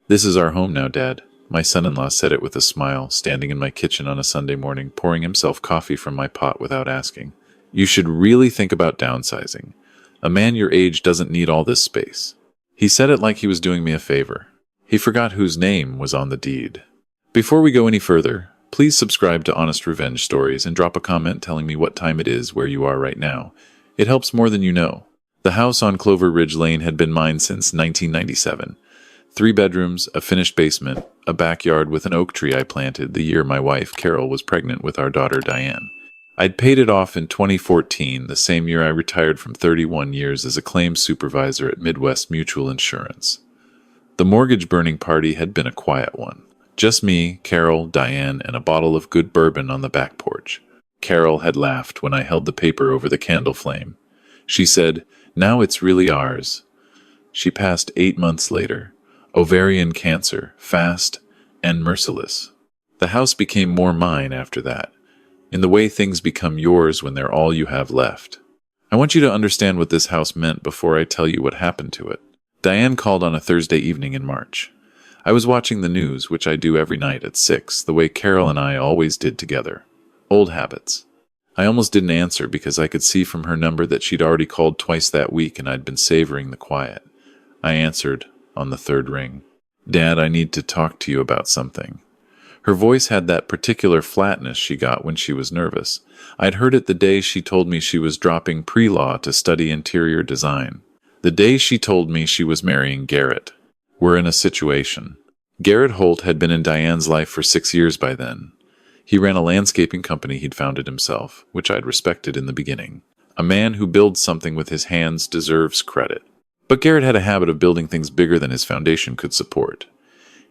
"This is our home now, Dad." My son-in-law said it with a smile, standing in my kitchen on a Sunday morning, pouring himself coffee from my pot without asking. "You should really think about downsizing. A man your age doesn't need all this space." He said it like he was doing me a favor. He forgot whose name was on the deed. Before we go any further, please subscribe to Honest Revenge Stories and drop a comment telling me what time it is where you are right now. It helps more than you know. The house on Clover Ridge Lane had been mine since 1997. 3 bedrooms, a finished basement, a backyard with an oak tree I planted the year my wife, Carol, was pregnant with our daughter, Diane. I'd paid it off in 2014, the same year I retired from 31 years as a claims supervisor at Midwest Mutual Insurance. The mortgage burning party had been a quiet one. Just me, Carol, Diane, and a bottle of good bourbon on the back porch. Carol had laughed when I held the paper over the candle flame. She said, "Now it's really ours." She passed 8 months later. Ovarian cancer, fast and merciless. The house became more mine after that, in the way things become yours when they're all you have left. I want you to understand what this house meant before I tell you what happened to it. Diane called on a Thursday evening in March. I was watching the news, which I do every night at 6, the way Carol and I always did together. Old habits. I almost didn't answer because I could see from her number that she'd already called twice that week and I'd been savoring the quiet. I answered on the 3rd ring. "Dad, I need to talk to you about something." Her voice had that particular flatness she got when she was nervous. I'd heard it the day she told me she was dropping pre-law to study interior design. The day she told me she was marrying Garrett. We're in a situation. Garrett Holt had been in Diane's life for 6 years by then. He ran a landscaping company he'd founded himself, which I'd respected in the beginning. A man who builds something with his hands deserves credit. But Garrett had a habit of building things bigger than his foundation could support.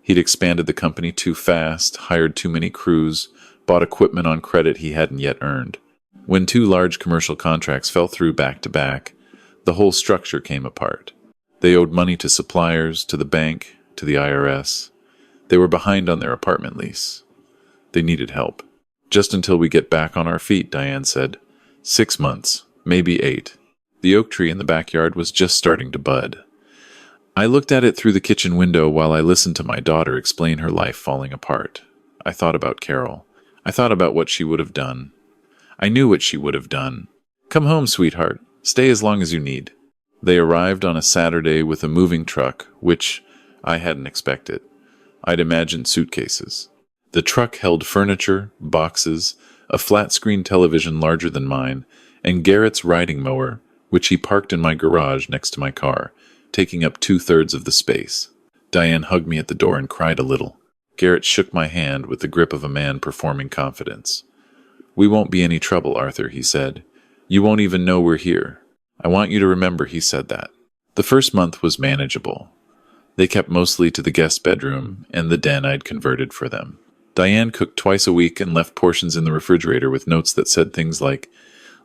He'd expanded the company too fast, hired too many crews, bought equipment on credit he hadn't yet earned. When 2 large commercial contracts fell through back to back, the whole structure came apart. They owed money to suppliers, to the bank, to the IRS. They were behind on their apartment lease. They needed help. "Just until we get back on our feet," Diane said. 6 months, maybe 8. The oak tree in the backyard was just starting to bud. I looked at it through the kitchen window while I listened to my daughter explain her life falling apart. I thought about Carol. I thought about what she would have done. I knew what she would have done. "Come home, sweetheart. Stay as long as you need." They arrived on a Saturday with a moving truck, which I hadn't expected. I'd imagined suitcases. The truck held furniture, boxes, a flat-screen television larger than mine, and Garrett's riding mower, which he parked in my garage next to my car, taking up 2/3 of the space. Diane hugged me at the door and cried a little. Garrett shook my hand with the grip of a man performing confidence. "We won't be any trouble, Arthur," he said. "You won't even know we're here. I want you to remember he said that." The first month was manageable. They kept mostly to the guest bedroom and the den I'd converted for them. Diane cooked twice a week and left portions in the refrigerator with notes that said things like,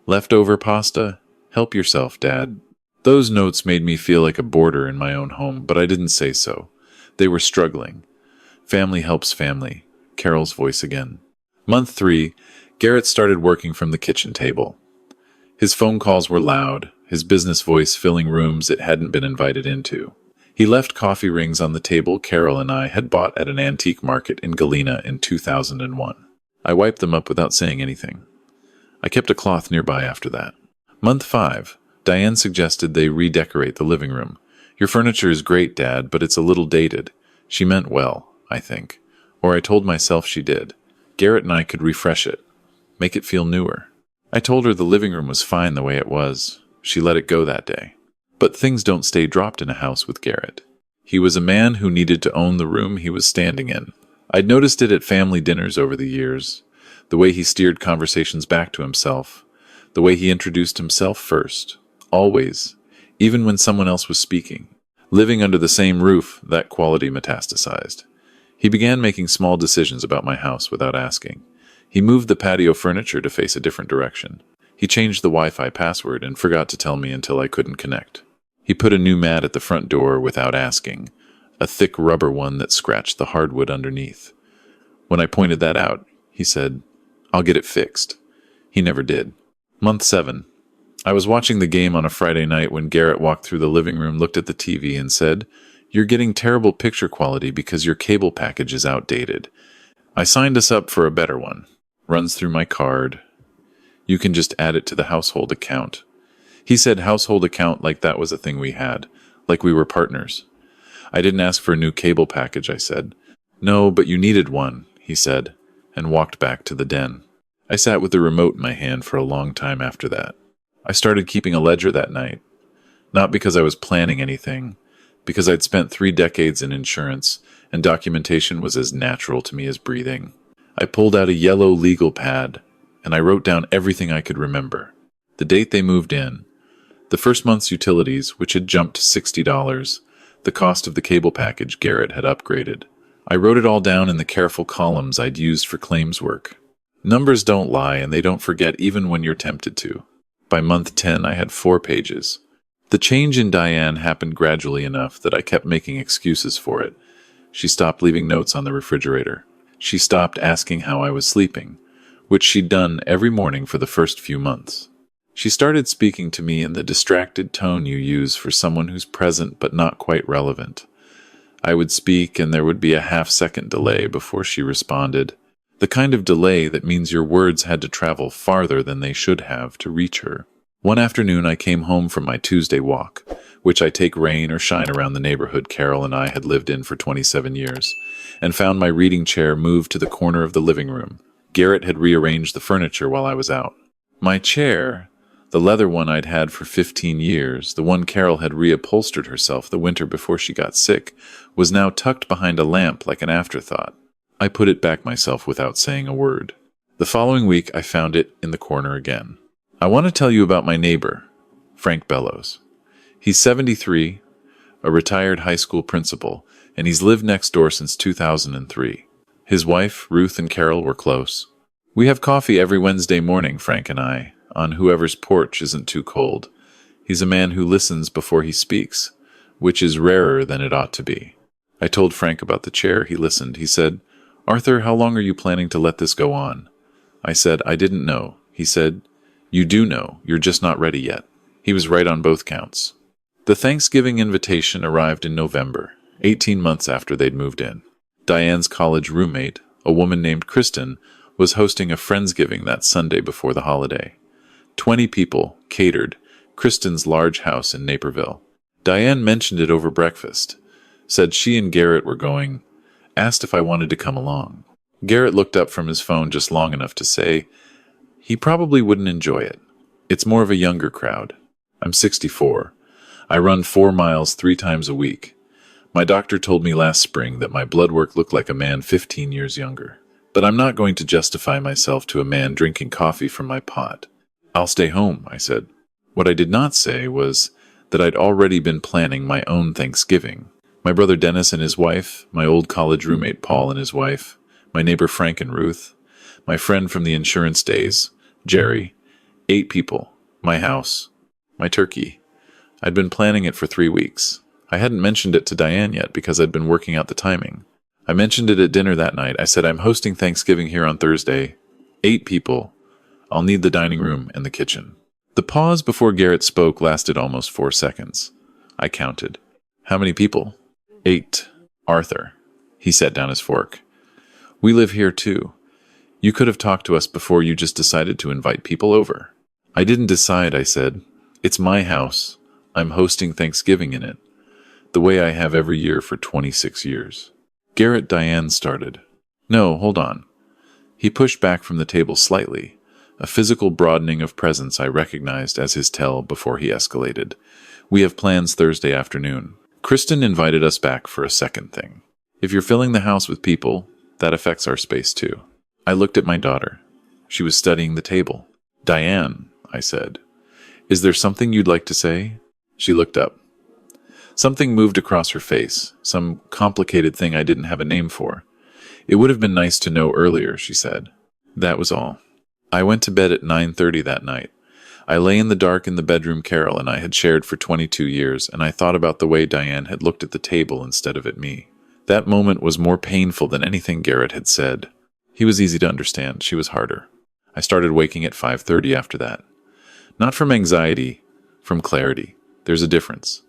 "Leftover pasta? Help yourself, Dad." Those notes made me feel like a boarder in my own home, but I didn't say so. They were struggling. Family helps family. Carol's voice again. Month 3, Garrett started working from the kitchen table. His phone calls were loud, his business voice filling rooms it hadn't been invited into. He left coffee rings on the table Carol and I had bought at an antique market in Galena in 2001. I wiped them up without saying anything. I kept a cloth nearby after that. Month 5, Diane suggested they redecorate the living room. "Your furniture is great, Dad, but it's a little dated." She meant well, I think. Or I told myself she did. Garrett and I could refresh it, make it feel newer. I told her the living room was fine the way it was. She let it go that day. But things don't stay dropped in a house with Garrett. He was a man who needed to own the room he was standing in. I'd noticed it at family dinners over the years, the way he steered conversations back to himself, the way he introduced himself first, always, even when someone else was speaking. Living under the same roof, that quality metastasized. He began making small decisions about my house without asking. He moved the patio furniture to face a different direction. He changed the Wi-Fi password and forgot to tell me until I couldn't connect. He put a new mat at the front door without asking, a thick rubber one that scratched the hardwood underneath. When I pointed that out, he said, "I'll get it fixed." He never did. Month 7. I was watching the game on a Friday night when Garrett walked through the living room, looked at the TV, and said, You're getting terrible picture quality because your cable package is outdated. I signed us up for a better one. Runs through my card. You can just add it to the household account. He said household account like that was a thing we had, like we were partners. I didn't ask for a new cable package, I said. No, but you needed one, he said, and walked back to the den. I sat with the remote in my hand for a long time after that. I started keeping a ledger that night. Not because I was planning anything, because I'd spent 3 decades in insurance, and documentation was as natural to me as breathing. I pulled out a yellow legal pad, and I wrote down everything I could remember. The date they moved in, the first month's utilities, which had jumped to $60, the cost of the cable package Garrett had upgraded. I wrote it all down in the careful columns I'd used for claims work. Numbers don't lie, and they don't forget even when you're tempted to. By month 10, I had 4 pages. The change in Diane happened gradually enough that I kept making excuses for it. She stopped leaving notes on the refrigerator. She stopped asking how I was sleeping, which she'd done every morning for the first few months. She started speaking to me in the distracted tone you use for someone who's present but not quite relevant. I would speak, and there would be a half-second delay before she responded. The kind of delay that means your words had to travel farther than they should have to reach her. One afternoon I came home from my Tuesday walk, which I take rain or shine around the neighborhood Carol and I had lived in for 27 years, and found my reading chair moved to the corner of the living room. Garrett had rearranged the furniture while I was out. My chair, the leather one I'd had for 15 years, the one Carol had reupholstered herself the winter before she got sick, was now tucked behind a lamp like an afterthought. I put it back myself without saying a word. The following week I found it in the corner again. I want to tell you about my neighbor, Frank Bellows. He's 73, a retired high school principal, and he's lived next door since 2003. His wife, Ruth, and Carol were close. We have coffee every Wednesday morning, Frank and I, on whoever's porch isn't too cold. He's a man who listens before he speaks, which is rarer than it ought to be. I told Frank about the chair. He listened. He said, "Arthur, how long are you planning to let this go on?" I said, "I didn't know." He said, "You do know, you're just not ready yet." He was right on both counts. The Thanksgiving invitation arrived in November, 18 months after they'd moved in. Diane's college roommate, a woman named Kristen, was hosting a Friendsgiving that Sunday before the holiday. 20 people, catered, Kristen's large house in Naperville. Diane mentioned it over breakfast, said she and Garrett were going, asked if I wanted to come along. Garrett looked up from his phone just long enough to say, he probably wouldn't enjoy it. It's more of a younger crowd. I'm 64. I run 4 miles 3 times a week. My doctor told me last spring that my blood work looked like a man 15 years younger. But I'm not going to justify myself to a man drinking coffee from my pot. I'll stay home, I said. What I did not say was that I'd already been planning my own Thanksgiving. My brother Dennis and his wife, my old college roommate Paul and his wife, my neighbor Frank and Ruth, my friend from the insurance days, Jerry, 8 people, my house, my turkey. I'd been planning it for 3 weeks. I hadn't mentioned it to Diane yet because I'd been working out the timing. I mentioned it at dinner that night. I said, I'm hosting Thanksgiving here on Thursday. 8 people. I'll need the dining room and the kitchen. The pause before Garrett spoke lasted almost 4 seconds. I counted. How many people? 8. Arthur. He set down his fork. We live here too. You could have talked to us before you just decided to invite people over. I didn't decide, I said. It's my house. I'm hosting Thanksgiving in it. The way I have every year for 26 years. Garrett, Diane started. No, hold on. He pushed back from the table slightly, a physical broadening of presence I recognized as his tell before he escalated. We have plans Thursday afternoon. Kristen invited us back for a second thing. If you're filling the house with people, that affects our space too. I looked at my daughter. She was studying the table. Diane, I said, is there something you'd like to say? She looked up. Something moved across her face, some complicated thing I didn't have a name for. It would have been nice to know earlier, she said. That was all. I went to bed at 9:30 that night. I lay in the dark in the bedroom Carol and I had shared for 22 years, and I thought about the way Diane had looked at the table instead of at me. That moment was more painful than anything Garrett had said. He was easy to understand. She was harder. I started waking at 5:30 after that. Not from anxiety, from clarity. There's a difference.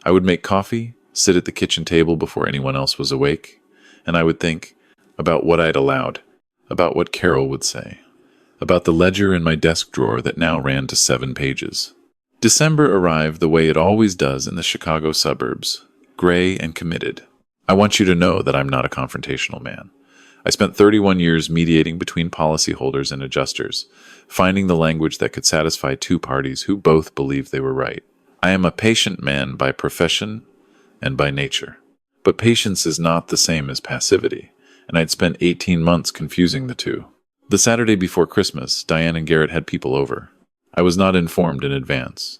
I would make coffee, sit at the kitchen table before anyone else was awake, and I would think about what I'd allowed, about what Carol would say, about the ledger in my desk drawer that now ran to 7 pages. December arrived the way it always does in the Chicago suburbs, gray and committed. I want you to know that I'm not a confrontational man. I spent 31 years mediating between policyholders and adjusters, finding the language that could satisfy two parties who both believed they were right. I am a patient man by profession and by nature. But patience is not the same as passivity, and I'd spent 18 months confusing the two. The Saturday before Christmas, Diane and Garrett had people over. I was not informed in advance.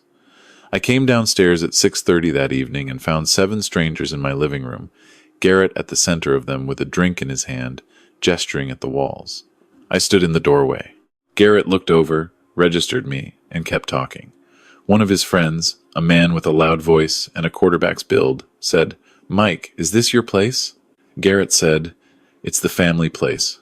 I came downstairs at 6:30 that evening and found 7 strangers in my living room, Garrett at the center of them with a drink in his hand, gesturing at the walls. I stood in the doorway. Garrett looked over, registered me, and kept talking. One of his friends, a man with a loud voice and a quarterback's build, said, "Mike, is this your place?" Garrett said, "It's the family place.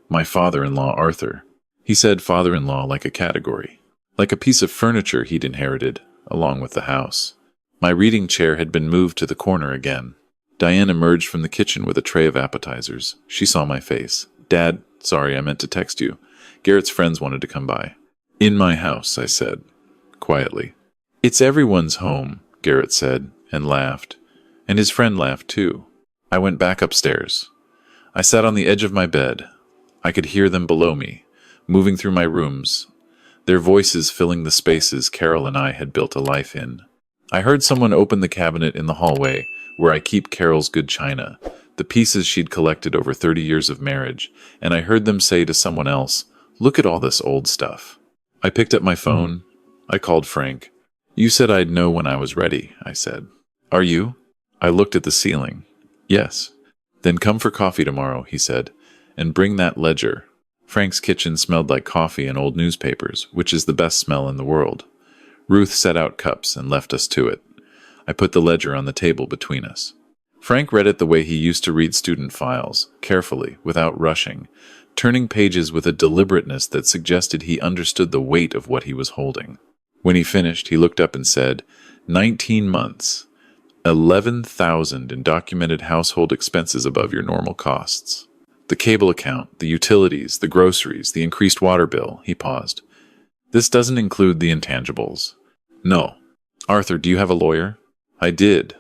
My father-in-law, Arthur." He said father-in-law like a category, like a piece of furniture he'd inherited, along with the house. My reading chair had been moved to the corner again. Diane emerged from the kitchen with a tray of appetizers. She saw my face. "Dad, sorry, I meant to text you. Garrett's friends wanted to come by." "In my house," I said, quietly. "It's everyone's home," Garrett said, and laughed. And his friend laughed too. I went back upstairs. I sat on the edge of my bed. I could hear them below me, moving through my rooms, their voices filling the spaces Carol and I had built a life in. I heard someone open the cabinet in the hallway where I keep Carol's good china, the pieces she'd collected over 30 years of marriage, and I heard them say to someone else, "Look at all this old stuff." I picked up my phone. I called Frank. "You said I'd know when I was ready," I said. "Are you?" I looked at the ceiling. "Yes." "Then come for coffee tomorrow," he said, "and bring that ledger." Frank's kitchen smelled like coffee and old newspapers, which is the best smell in the world. Ruth set out cups and left us to it. I put the ledger on the table between us. Frank read it the way he used to read student files, carefully, without rushing, turning pages with a deliberateness that suggested he understood the weight of what he was holding. When he finished, he looked up and said, 19 months, 11,000 in documented household expenses above your normal costs. The cable account, the utilities, the groceries, the increased water bill," he paused. "This doesn't include the intangibles." "No." "Arthur, do you have a lawyer?" "I did.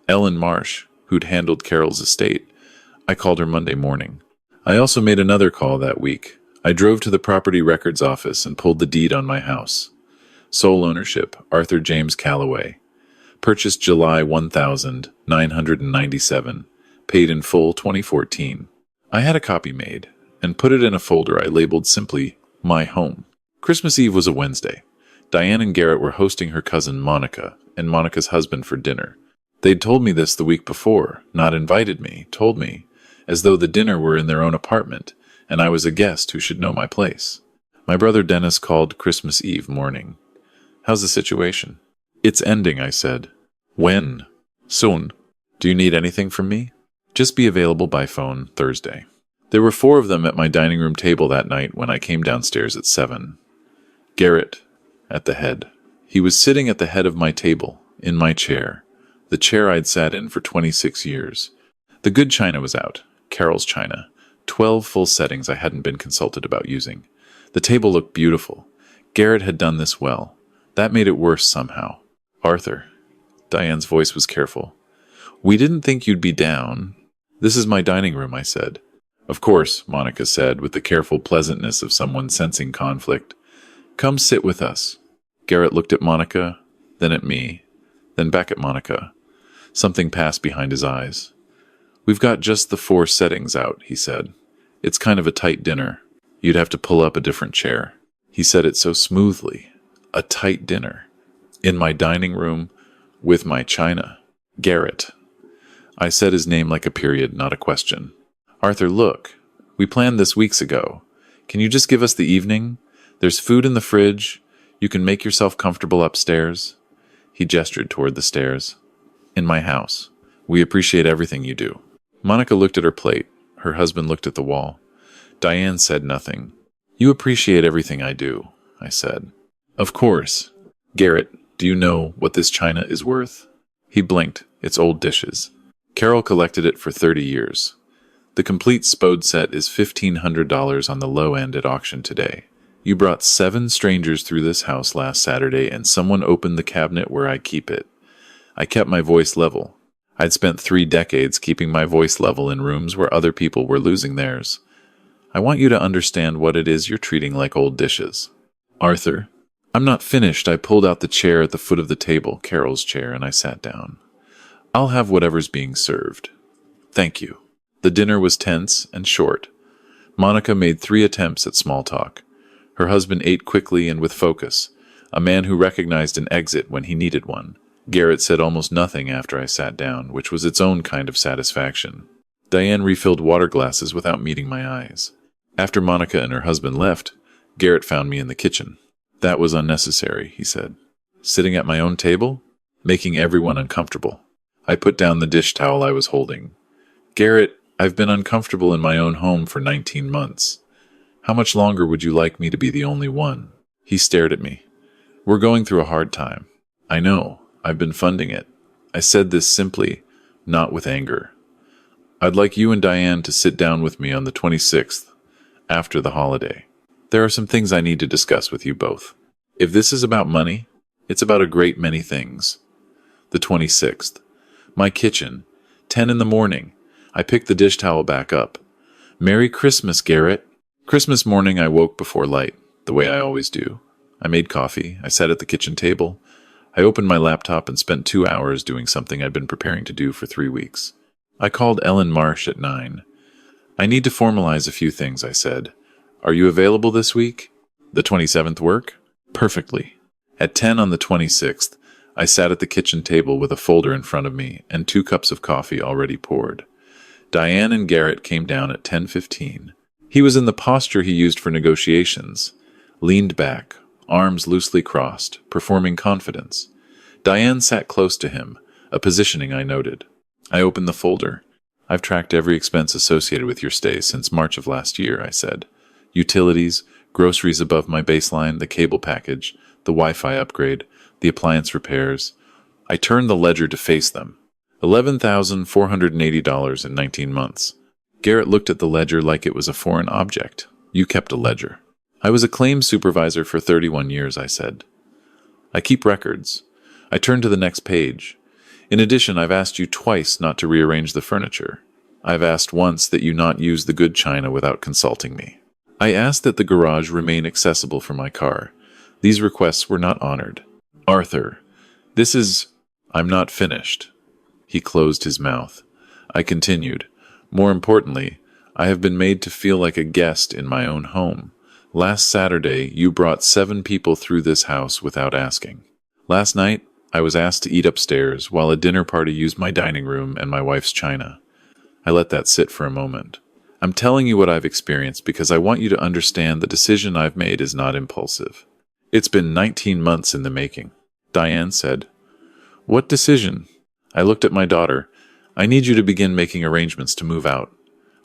Ellen Marsh, who'd handled Carol's estate. I called her Monday morning. I also made another call that week. I drove to the property records office and pulled the deed on my house. Sole ownership, Arthur James Calloway. Purchased July 1997. Paid in full 2014. I had a copy made and put it in a folder I labeled simply My Home. Christmas Eve was a Wednesday. Diane and Garrett were hosting her cousin Monica and Monica's husband for dinner. They'd told me this the week before, not invited me, told me, as though the dinner were in their own apartment, and I was a guest who should know my place. My brother Dennis called Christmas Eve morning. "How's the situation?" "It's ending," I said. "When?" "Soon. Do you need anything from me?" "Just be available by phone Thursday." There were 4 of them at my dining room table that night when I came downstairs at 7. Garrett, at the head. He was sitting at the head of my table, in my chair, the chair I'd sat in for 26 years. The good china was out, Carol's china, 12 full settings I hadn't been consulted about using. The table looked beautiful. Garrett had done this well. That made it worse somehow. "Arthur," Diane's voice was careful, "we didn't think you'd be down." "This is my dining room," I said. "Of course," Monica said, with the careful pleasantness of someone sensing conflict. "Come sit with us." Garrett looked at Monica, then at me, then back at Monica. Something passed behind his eyes. "We've got just the 4 settings out," he said. "It's kind of a tight dinner. You'd have to pull up a different chair." He said it so smoothly. A tight dinner. In my dining room, with my china. Garrett. I said his name like a period, not a question. "Arthur, look. We planned this weeks ago. Can you just give us the evening? There's food in the fridge. You can make yourself comfortable upstairs." He gestured toward the stairs. "In my house. We appreciate everything you do." Monica looked at her plate. Her husband looked at the wall. Diane said nothing. "You appreciate everything I do," I said. "Of course. Garrett, do you know what this china is worth?" He blinked, It's old dishes. Carol collected it for 30 years. The complete Spode set is $1,500 on the low end at auction today. You brought 7 strangers through this house last Saturday and someone opened the cabinet where I keep it. I kept my voice level. I'd spent 3 decades keeping my voice level in rooms where other people were losing theirs. I want you to understand what it is you're treating like old dishes. Arthur, I'm not finished. I pulled out the chair at the foot of the table, Carol's chair, and I sat down. I'll have whatever's being served. Thank you. The dinner was tense and short. Monica made 3 attempts at small talk. Her husband ate quickly and with focus, a man who recognized an exit when he needed one. Garrett said almost nothing after I sat down, which was its own kind of satisfaction. Diane refilled water glasses without meeting my eyes. After Monica and her husband left, Garrett found me in the kitchen. That was unnecessary, he said. Sitting at my own table? Making everyone uncomfortable. I put down the dish towel I was holding. Garrett, I've been uncomfortable in my own home for 19 months. How much longer would you like me to be the only one? He stared at me. We're going through a hard time. I know. I've been funding it. I said this simply, not with anger. I'd like you and Diane to sit down with me on the 26th, after the holiday. There are some things I need to discuss with you both. If this is about money, it's about a great many things. The 26th. My kitchen. 10 in the morning. I picked the dish towel back up. Merry Christmas, Garrett. Christmas morning I woke before light, the way I always do. I made coffee. I sat at the kitchen table. I opened my laptop and spent 2 hours doing something I'd been preparing to do for 3 weeks. I called Ellen Marsh at 9. I need to formalize a few things, I said. Are you available this week? The 27th work? Perfectly. At 10 on the 26th, I sat at the kitchen table with a folder in front of me and 2 cups of coffee already poured. Diane and Garrett came down at 10:15. He was in the posture he used for negotiations, leaned back, arms loosely crossed, performing confidence. Diane sat close to him, a positioning I noted. I opened the folder. I've tracked every expense associated with your stay since March of last year, I said. Utilities, groceries above my baseline, the cable package, the Wi-Fi upgrade, the appliance repairs. I turned the ledger to face them. $11,480 in 19 months. Garrett looked at the ledger like it was a foreign object. You kept a ledger. I was a claims supervisor for 31 years, I said. I keep records. I turned to the next page. In addition, I've asked you twice not to rearrange the furniture. I've asked once that you not use the good china without consulting me. I asked that the garage remain accessible for my car. These requests were not honored. Arthur, I'm not finished. He closed his mouth. I continued. More importantly, I have been made to feel like a guest in my own home. Last Saturday, you brought 7 people through this house without asking. Last night, I was asked to eat upstairs while a dinner party used my dining room and my wife's china. I let that sit for a moment. I'm telling you what I've experienced because I want you to understand the decision I've made is not impulsive. It's been 19 months in the making. Diane said. What decision? I looked at my daughter. I need you to begin making arrangements to move out.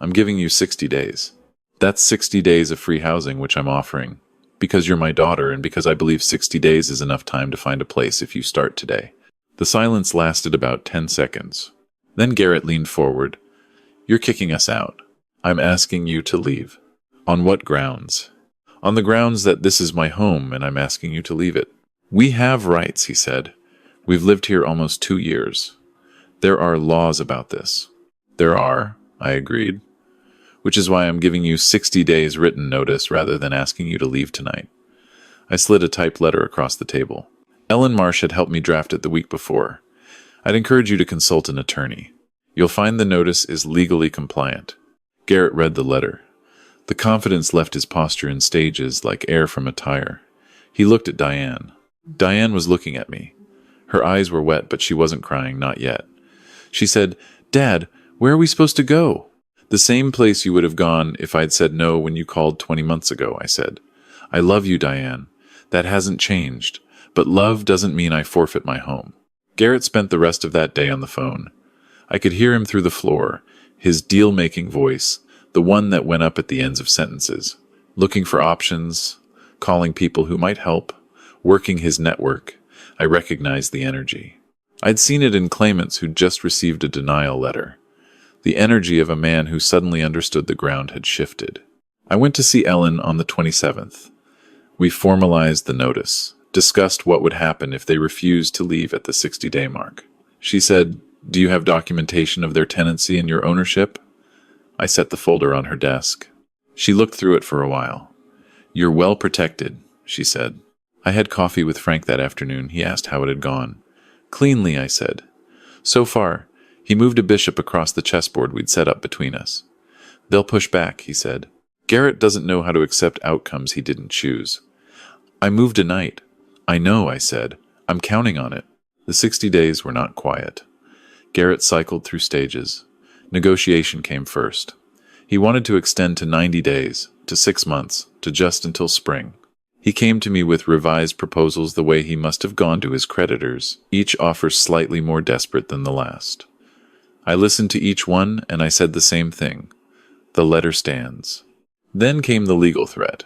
I'm giving you 60 days. That's 60 days of free housing, which I'm offering. Because you're my daughter and because I believe 60 days is enough time to find a place if you start today. The silence lasted about 10 seconds. Then Garrett leaned forward. You're kicking us out. I'm asking you to leave. On what grounds? On the grounds that this is my home and I'm asking you to leave it. We have rights, he said. We've lived here almost 2 years. There are laws about this. There are, I agreed. Which is why I'm giving you 60 days written notice rather than asking you to leave tonight. I slid a typed letter across the table. Ellen Marsh had helped me draft it the week before. I'd encourage you to consult an attorney. You'll find the notice is legally compliant. Garrett read the letter. The confidence left his posture in stages like air from a tire. He looked at Diane. Diane was looking at me. Her eyes were wet, but she wasn't crying, not yet. She said, Dad, where are we supposed to go? The same place you would have gone if I'd said no when you called 20 months ago, I said. I love you, Diane. That hasn't changed. But love doesn't mean I forfeit my home. Garrett spent the rest of that day on the phone. I could hear him through the floor, his deal-making voice, the one that went up at the ends of sentences, looking for options, calling people who might help, working his network. I recognized the energy. I'd seen it in claimants who'd just received a denial letter. The energy of a man who suddenly understood the ground had shifted. I went to see Ellen on the 27th. We formalized the notice, discussed what would happen if they refused to leave at the 60-day mark. She said, "Do you have documentation of their tenancy and your ownership?" I set the folder on her desk. She looked through it for a while. "You're well protected," she said. I had coffee with Frank that afternoon. He asked how it had gone. "Cleanly," I said. "So far." He moved a bishop across the chessboard we'd set up between us. "They'll push back," he said. "Garrett doesn't know how to accept outcomes he didn't choose." "I moved a knight." "I know," I said. "I'm counting on it." The 60 days were not quiet. Garrett cycled through stages. Negotiation came first. He wanted to extend to 90 days, to 6 months, to just until spring. He came to me with revised proposals the way he must have gone to his creditors, each offer slightly more desperate than the last. I listened to each one, and I said the same thing. The letter stands. Then came the legal threat.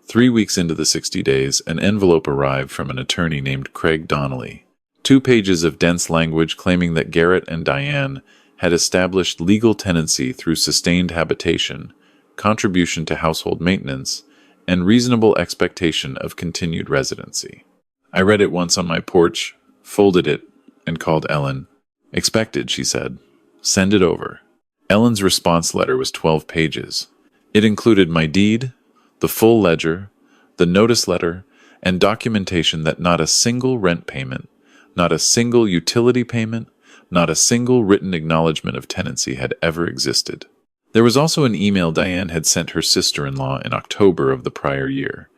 3 weeks into the 60 days, an envelope arrived from an attorney named Craig Donnelly. 2 pages of dense language claiming that Garrett and Diane had established legal tenancy through sustained habitation, contribution to household maintenance, and reasonable expectation of continued residency. I read it once on my porch, folded it, and called Ellen. "Expected," she said. "Send it over." Ellen's response letter was 12 pages. It included my deed, the full ledger, the notice letter, and documentation that not a single rent payment, not a single utility payment, not a single written acknowledgement of tenancy had ever existed. There was also an email Diane had sent her sister-in-law in October of the prior year.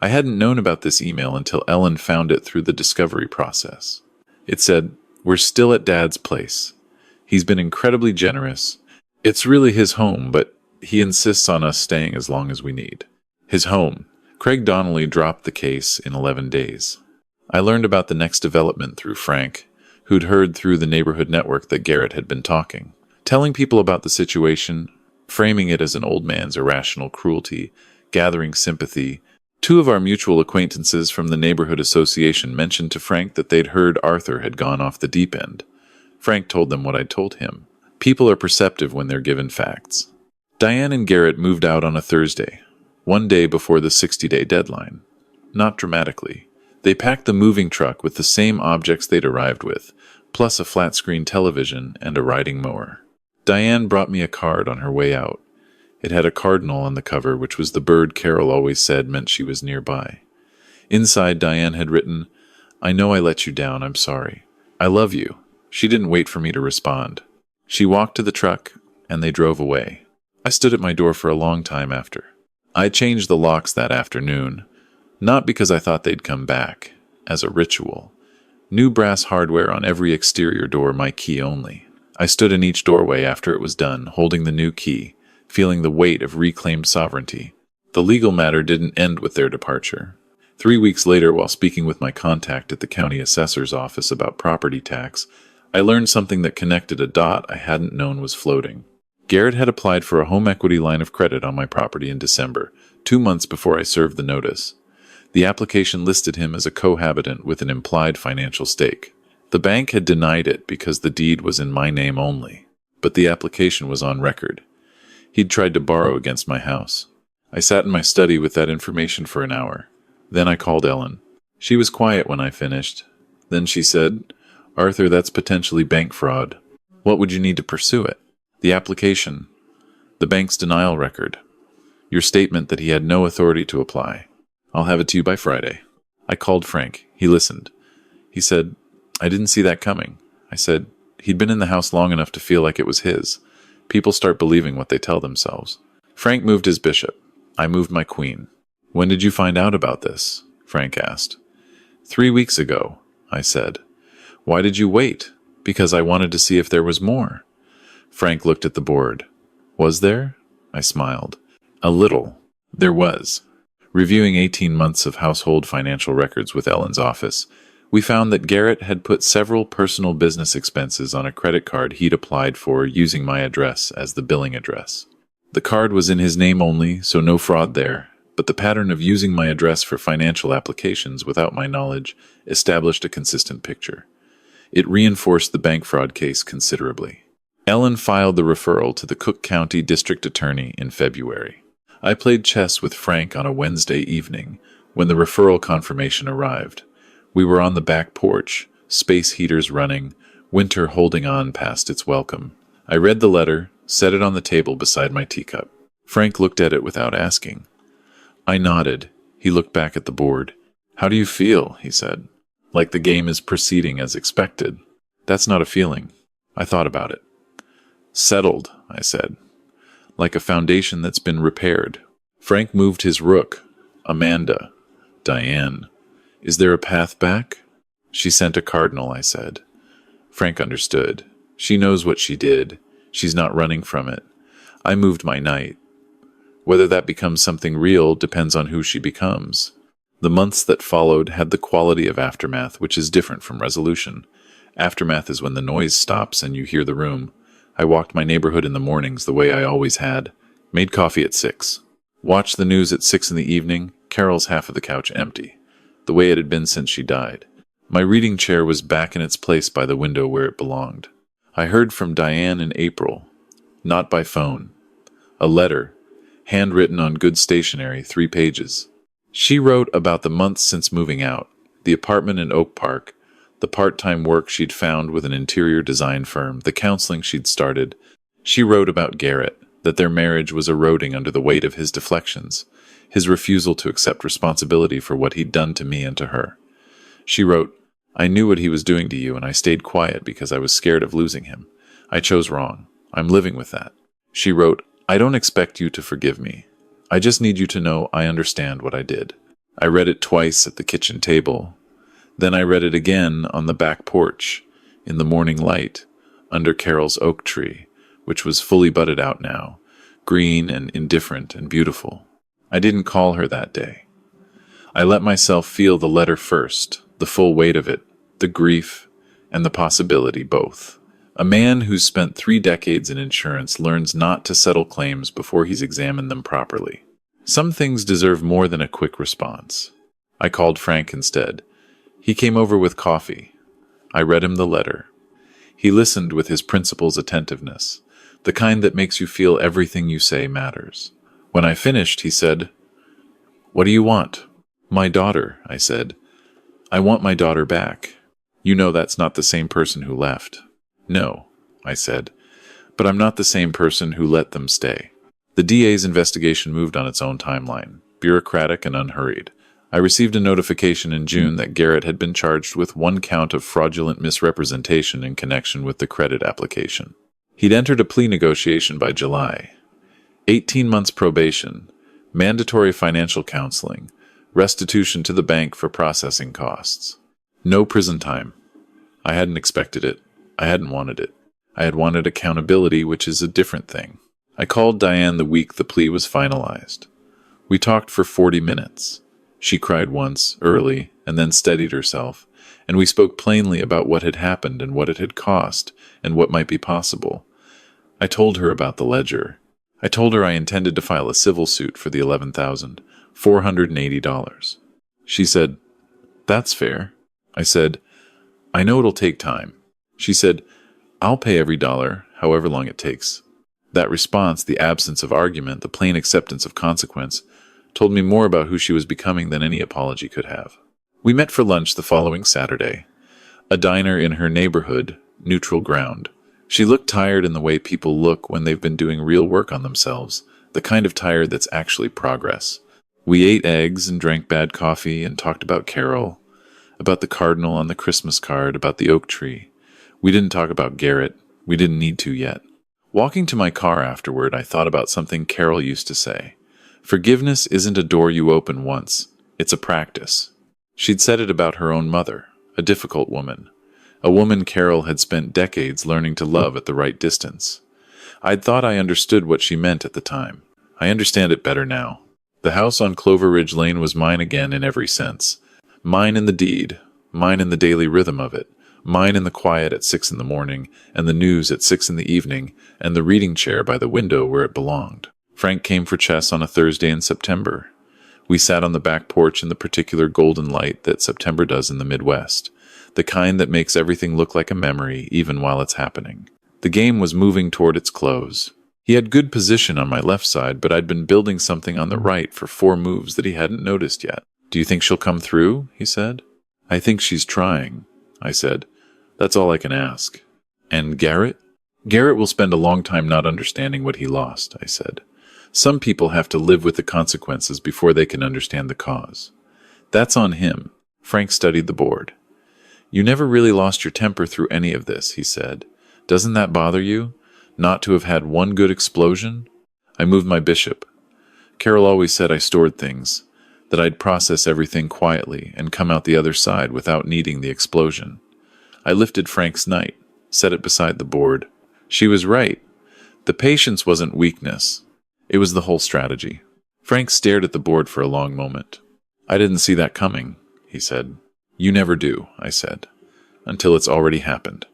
I hadn't known about this email until Ellen found it through the discovery process. It said, "We're still at Dad's place. He's been incredibly generous. It's really his home, but he insists on us staying as long as we need." His home. Craig Donnelly dropped the case in 11 days. I learned about the next development through Frank, who'd heard through the neighborhood network that Garrett had been talking, telling people about the situation, framing it as an old man's irrational cruelty, gathering sympathy. 2 of our mutual acquaintances from the neighborhood association mentioned to Frank that they'd heard Arthur had gone off the deep end. Frank told them what I'd told him. People are perceptive when they're given facts. Diane and Garrett moved out on a Thursday, 1 day before the 60-day deadline. Not dramatically. They packed the moving truck with the same objects they'd arrived with, plus a flat-screen television and a riding mower. Diane brought me a card on her way out. It had a cardinal on the cover, which was the bird Carol always said meant she was nearby. Inside, Diane had written, "I know I let you down, I'm sorry. I love you." She didn't wait for me to respond. She walked to the truck, and they drove away. I stood at my door for a long time after. I changed the locks that afternoon, not because I thought they'd come back, as a ritual. New brass hardware on every exterior door, my key only. I stood in each doorway after it was done, holding the new key, feeling the weight of reclaimed sovereignty. The legal matter didn't end with their departure. 3 weeks later, while speaking with my contact at the county assessor's office about property tax, I learned something that connected a dot I hadn't known was floating. Garrett had applied for a home equity line of credit on my property in December, 2 months before I served the notice. The application listed him as a cohabitant with an implied financial stake. The bank had denied it because the deed was in my name only, but the application was on record. He'd tried to borrow against my house. I sat in my study with that information for an hour. Then I called Ellen. She was quiet when I finished. Then she said, "Arthur, that's potentially bank fraud. What would you need to pursue it?" "The application. The bank's denial record. Your statement that he had no authority to apply. I'll have it to you by Friday." I called Frank. He listened. He said, "I didn't see that coming." I said, "He'd been in the house long enough to feel like it was his. People start believing what they tell themselves." Frank moved his bishop. I moved my queen. "When did you find out about this?" Frank asked. 3 weeks ago, I said. "Why did you wait?" "Because I wanted to see if there was more." Frank looked at the board. "Was there?" I smiled. "A little. There was." Reviewing 18 months of household financial records with Ellen's office, we found that Garrett had put several personal business expenses on a credit card he'd applied for using my address as the billing address. The card was in his name only, so no fraud there, but the pattern of using my address for financial applications without my knowledge established a consistent picture. It reinforced the bank fraud case considerably. Ellen filed the referral to the Cook County District Attorney in February. I played chess with Frank on a Wednesday evening when the referral confirmation arrived. We were on the back porch, space heaters running, winter holding on past its welcome. I read the letter, set it on the table beside my teacup. Frank looked at it without asking. I nodded. He looked back at the board. How do you feel? He said. Like the game is proceeding as expected. That's not a feeling. I thought about it. Settled, I said. Like a foundation that's been repaired. Frank moved his rook. Amanda. Diane. Is there a path back? She sent a cardinal, I said. Frank understood. She knows what she did. She's not running from it. I moved my knight. Whether that becomes something real depends on who she becomes. The months that followed had the quality of aftermath, which is different from resolution. Aftermath is when the noise stops and you hear the room. I walked my neighborhood in the mornings the way I always had. Made coffee at 6. Watched the news at 6 in the evening. Carol's half of the couch empty. The way it had been since she died. My reading chair was back in its place by the window where it belonged. I heard from Diane in April. Not by phone. A letter. Handwritten on good stationery, 3 pages. She wrote about the months since moving out, the apartment in Oak Park, the part-time work she'd found with an interior design firm, the counseling she'd started. She wrote about Garrett, that their marriage was eroding under the weight of his deflections, his refusal to accept responsibility for what he'd done to me and to her. She wrote, I knew what he was doing to you and I stayed quiet because I was scared of losing him. I chose wrong. I'm living with that. She wrote, I don't expect you to forgive me. I just need you to know I understand what I did. I read it twice at the kitchen table. Then I read it again on the back porch, in the morning light, under Carol's oak tree, which was fully budded out now, green and indifferent and beautiful. I didn't call her that day. I let myself feel the letter first, the full weight of it, the grief, and the possibility both. A man who's spent 3 decades in insurance learns not to settle claims before he's examined them properly. Some things deserve more than a quick response. I called Frank instead. He came over with coffee. I read him the letter. He listened with his principal's attentiveness, the kind that makes you feel everything you say matters. When I finished, he said, What do you want? My daughter, I said. I want my daughter back. You know that's not the same person who left. No, I said, but I'm not the same person who let them stay. The DA's investigation moved on its own timeline, bureaucratic and unhurried. I received a notification in June that Garrett had been charged with 1 count of fraudulent misrepresentation in connection with the credit application. He'd entered a plea negotiation by July. 18 months probation, mandatory financial counseling, restitution to the bank for processing costs. No prison time. I hadn't expected it. I hadn't wanted it. I had wanted accountability, which is a different thing. I called Diane the week the plea was finalized. We talked for 40 minutes. She cried once, early, and then steadied herself, and we spoke plainly about what had happened and what it had cost, and what might be possible. I told her about the ledger. I told her I intended to file a civil suit for the $11,480. She said, That's fair. I said, I know it'll take time. She said, I'll pay every dollar, however long it takes. That response, the absence of argument, the plain acceptance of consequence, told me more about who she was becoming than any apology could have. We met for lunch the following Saturday, a diner in her neighborhood, Neutral Ground. She looked tired in the way people look when they've been doing real work on themselves, the kind of tired that's actually progress. We ate eggs and drank bad coffee and talked about Carol, about the cardinal on the Christmas card, about the oak tree. We didn't talk about Garrett. We didn't need to yet. Walking to my car afterward, I thought about something Carol used to say. Forgiveness isn't a door you open once. It's a practice. She'd said it about her own mother, a difficult woman. A woman Carol had spent decades learning to love at the right distance. I'd thought I understood what she meant at the time. I understand it better now. The house on Clover Ridge Lane was mine again in every sense. Mine in the deed, mine in the daily rhythm of it, mine in the quiet at 6 in the morning, and the news at 6 in the evening, and the reading chair by the window where it belonged. Frank came for chess on a Thursday in September. We sat on the back porch in the particular golden light that September does in the Midwest. the kind that makes everything look like a memory even while it's happening. The game was moving toward its close. He had good position on my left side, but I'd been building something on the right for 4 moves that he hadn't noticed yet. "Do you think she'll come through?" he said. "I think she's trying," I said. "That's all I can ask." "And Garrett?" "Garrett will spend a long time not understanding what he lost," I said. "Some people have to live with the consequences before they can understand the cause. That's on him." Frank studied the board. "You never really lost your temper through any of this," he said. "Doesn't that bother you? Not to have had one good explosion?" I moved my bishop. Carol always said I stored things, that I'd process everything quietly and come out the other side without needing the explosion. I lifted Frank's knight, set it beside the board. She was right. The patience wasn't weakness. It was the whole strategy. Frank stared at the board for a long moment. "I didn't see that coming," he said. "You never do," I said, "until it's already happened."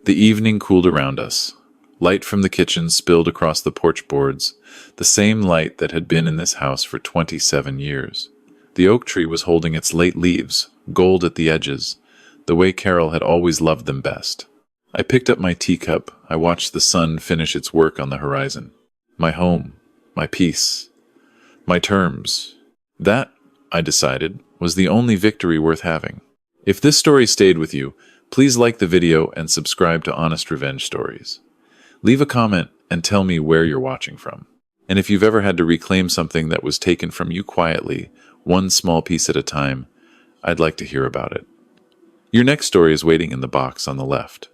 The evening cooled around us. Light from the kitchen spilled across the porch boards, the same light that had been in this house for 27 years. The oak tree was holding its late leaves, gold at the edges, the way Carol had always loved them best. I picked up my teacup. I watched the sun finish its work on the horizon. My home, my peace, my terms. That, I decided, was the only victory worth having. If this story stayed with you, please like the video and subscribe to Honest Revenge Stories. Leave a comment and tell me where you're watching from. And if you've ever had to reclaim something that was taken from you quietly, one small piece at a time, I'd like to hear about it. Your next story is waiting in the box on the left.